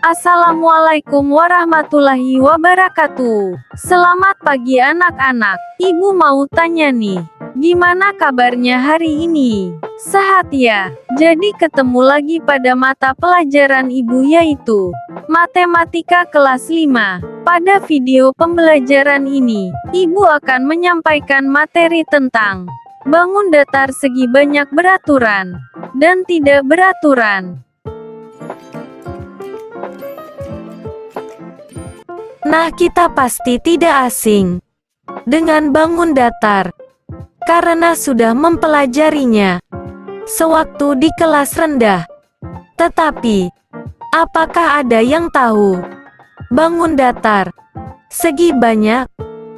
Assalamualaikum warahmatullahi wabarakatuh. Selamat pagi anak-anak. Ibu mau tanya nih, gimana kabarnya hari ini? Sehat ya? Jadi ketemu lagi pada mata pelajaran ibu yaitu Matematika kelas 5. Pada video pembelajaran ini, ibu akan menyampaikan materi tentang bangun datar segi banyak beraturan dan tidak beraturan. Nah, kita pasti tidak asing dengan bangun datar, karena sudah mempelajarinya sewaktu di kelas rendah. Tetapi, apakah ada yang tahu bangun datar segi banyak?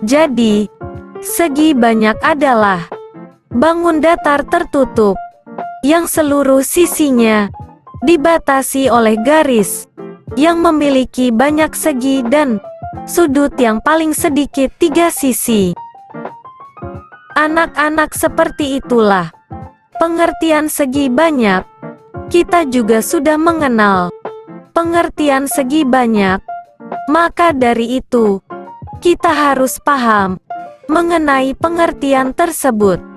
Jadi, segi banyak adalah bangun datar tertutup yang seluruh sisinya dibatasi oleh garis yang memiliki banyak segi dan sudut yang paling sedikit 3 sisi. Anak-anak, seperti itulah pengertian segi banyak. Kita juga sudah mengenal pengertian segi banyak, maka dari itu kita harus paham mengenai pengertian tersebut.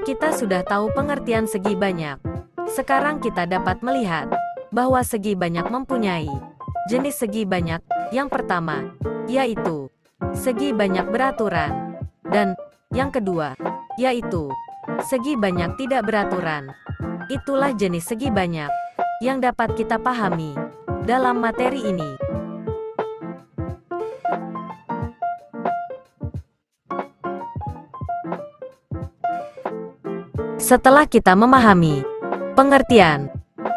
Kita sudah tahu pengertian segi banyak. Sekarang kita dapat melihat bahwa segi banyak mempunyai jenis segi banyak. Yang pertama, yaitu segi banyak beraturan. Dan yang kedua, yaitu segi banyak tidak beraturan. Itulah jenis segi banyak yang dapat kita pahami dalam materi ini. Setelah kita memahami pengertian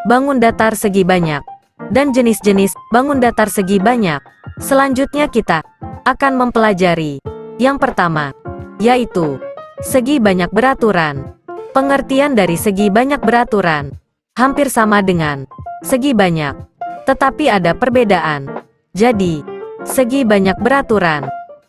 bangun datar segi banyak dan jenis-jenis bangun datar segi banyak, selanjutnya kita akan mempelajari yang pertama, yaitu segi banyak beraturan. Pengertian dari segi banyak beraturan hampir sama dengan segi banyak, tetapi ada perbedaan. Jadi, segi banyak beraturan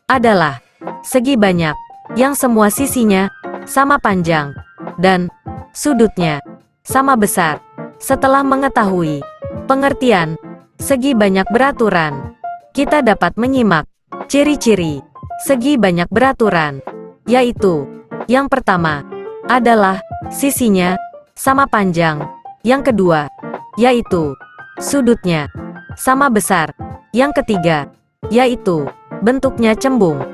adalah segi banyak yang semua sisinya sama panjang dan sudutnya sama besar. Setelah mengetahui pengertian segi banyak beraturan, kita dapat menyimak ciri-ciri segi banyak beraturan, yaitu yang pertama adalah sisinya sama panjang, yang kedua yaitu sudutnya sama besar, yang ketiga yaitu bentuknya cembung.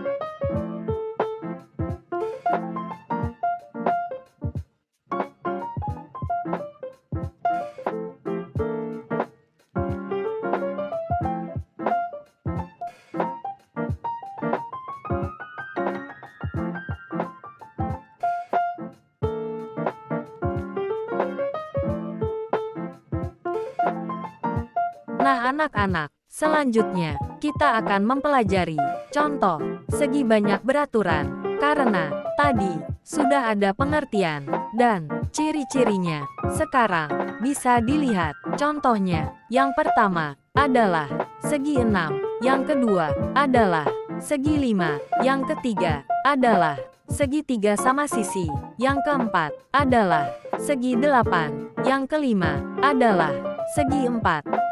Nah, anak-anak, selanjutnya kita akan mempelajari contoh segi banyak beraturan, karena tadi sudah ada pengertian dan ciri-cirinya. Sekarang bisa dilihat contohnya. Yang pertama adalah segi 6, yang kedua adalah segi 5, yang ketiga adalah segi 3 sama sisi, yang keempat adalah segi 8, yang kelima adalah segi 4.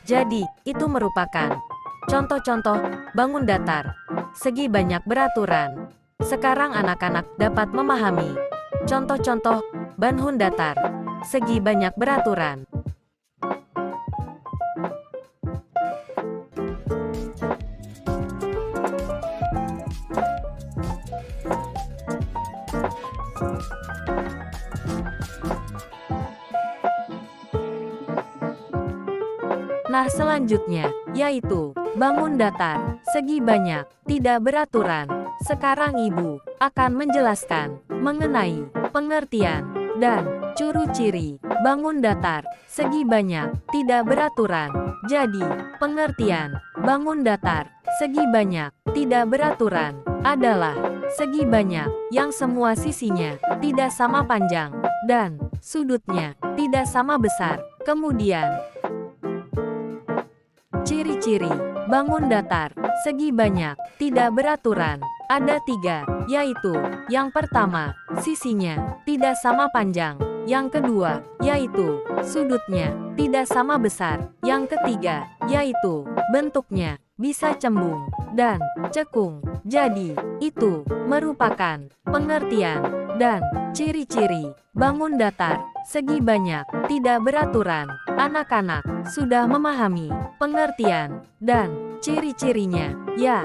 Jadi, itu merupakan contoh-contoh bangun datar segi banyak beraturan. Sekarang anak-anak dapat memahami contoh-contoh bangun datar segi banyak beraturan. Nah, selanjutnya yaitu bangun datar segi banyak tidak beraturan. Sekarang ibu akan menjelaskan mengenai pengertian dan ciri-ciri bangun datar segi banyak tidak beraturan. Jadi, pengertian bangun datar segi banyak tidak beraturan adalah segi banyak yang semua sisinya tidak sama panjang dan sudutnya tidak sama besar. Kemudian, ciri-ciri bangun datar, segi banyak, tidak beraturan. Ada 3, yaitu, yang pertama, sisinya, tidak sama panjang. Yang kedua, yaitu, sudutnya, tidak sama besar. Yang ketiga, yaitu, bentuknya, bisa cembung, dan, cekung. Jadi, itu, merupakan, pengertian, dan, ciri-ciri, bangun datar, segi banyak, tidak beraturan. Anak-anak, sudah memahami, pengertian, dan, ciri-cirinya, ya?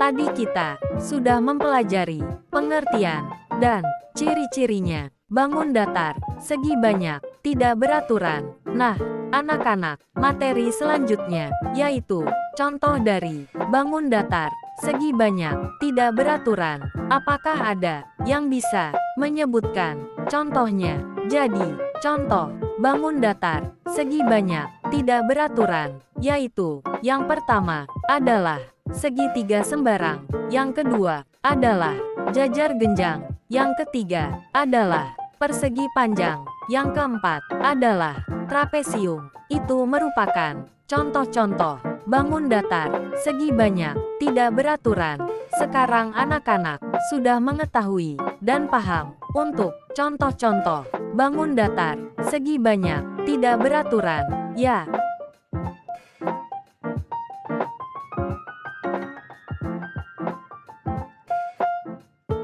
Tadi kita sudah mempelajari pengertian dan ciri-cirinya bangun datar, segi banyak, tidak beraturan. Nah, anak-anak, materi selanjutnya yaitu contoh dari bangun datar, segi banyak, tidak beraturan. Apakah ada yang bisa menyebutkan contohnya? Jadi, contoh bangun datar, segi banyak, tidak beraturan, yaitu yang pertama adalah segitiga sembarang, yang kedua adalah jajar genjang, yang ketiga adalah persegi panjang, yang keempat adalah trapesium. Itu merupakan contoh-contoh bangun datar, segi banyak, tidak beraturan. Sekarang anak-anak sudah mengetahui dan paham untuk contoh-contoh bangun datar, segi banyak, tidak beraturan, ya?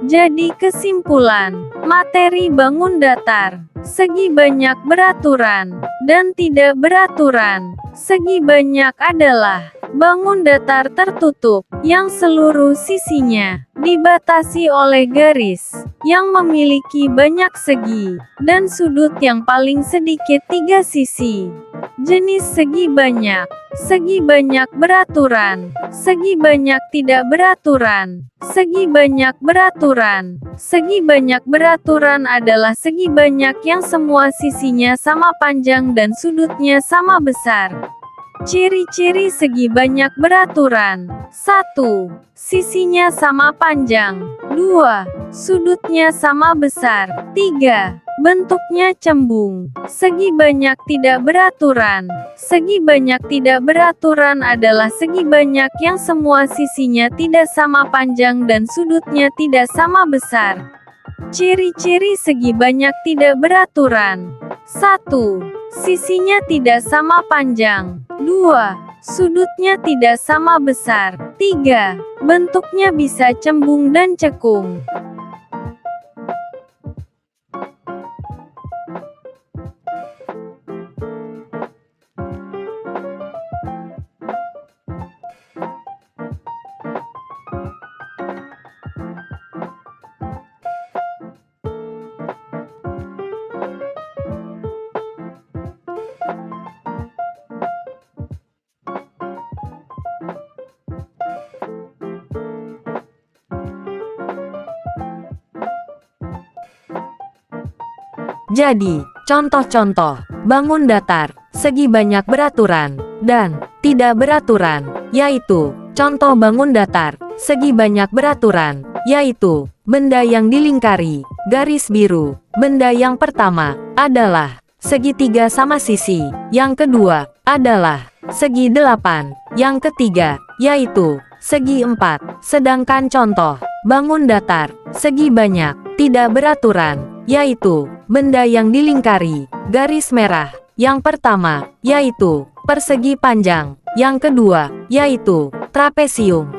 Jadi kesimpulan, materi bangun datar, segi banyak beraturan, dan tidak beraturan. Segi banyak adalah bangun datar tertutup, yang seluruh sisinya dibatasi oleh garis, yang memiliki banyak segi, dan sudut yang paling sedikit 3 sisi. Jenis segi banyak beraturan, segi banyak tidak beraturan, segi banyak beraturan. Segi banyak beraturan adalah segi banyak yang semua sisinya sama panjang dan sudutnya sama besar. Ciri-ciri segi banyak beraturan: 1. Sisinya sama panjang. 2. Sudutnya sama besar. 3. Bentuknya cembung. Segi banyak tidak beraturan. Segi banyak tidak beraturan adalah segi banyak yang semua sisinya tidak sama panjang dan sudutnya tidak sama besar. Ciri-ciri segi banyak tidak beraturan: 1. Sisinya tidak sama panjang. 2. Sudutnya tidak sama besar. 3. Bentuknya bisa cembung dan cekung. Jadi, contoh-contoh bangun datar, segi banyak beraturan, dan tidak beraturan, yaitu contoh bangun datar, segi banyak beraturan, yaitu benda yang dilingkari garis biru. Benda yang pertama adalah segitiga sama sisi, yang kedua adalah segi 8, yang ketiga yaitu segi 4. Sedangkan contoh bangun datar, segi banyak, tidak beraturan, yaitu benda yang dilingkari garis merah. Yang pertama yaitu persegi panjang, yang kedua yaitu trapesium.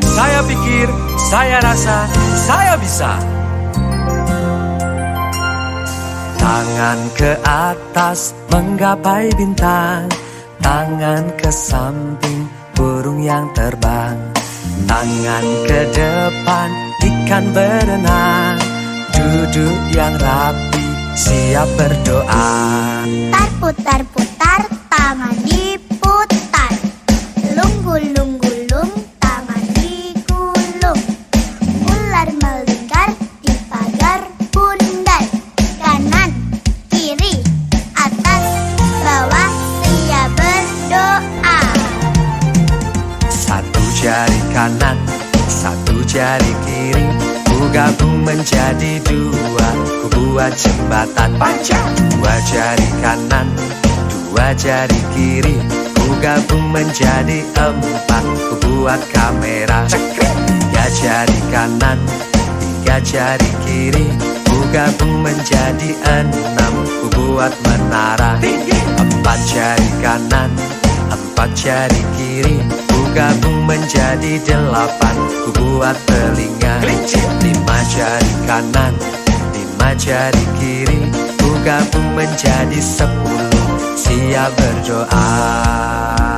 Saya pikir, saya rasa, saya bisa. Tangan ke atas menggapai bintang, tangan ke samping burung yang terbang, tangan ke depan ikan berenang, duduk yang rapi siap berdoa. Putar-putar, tangan diputar, lunggul-lunggulung, tangan digulung, ular melingkar menjadi dua, ku buat jembatan panjang. Dua jari kanan, dua jari kiri, ku gabung menjadi empat, ku buat kamera. Tiga jari kanan, tiga jari kiri, ku gabung menjadi enam, ku buat menara. Empat jari kanan, empat jari kiri, ku gabung menjadi delapan, ku buat telinga. Lima jari kanan, lima jari kiri, ku gabung menjadi 10, siap berdoa.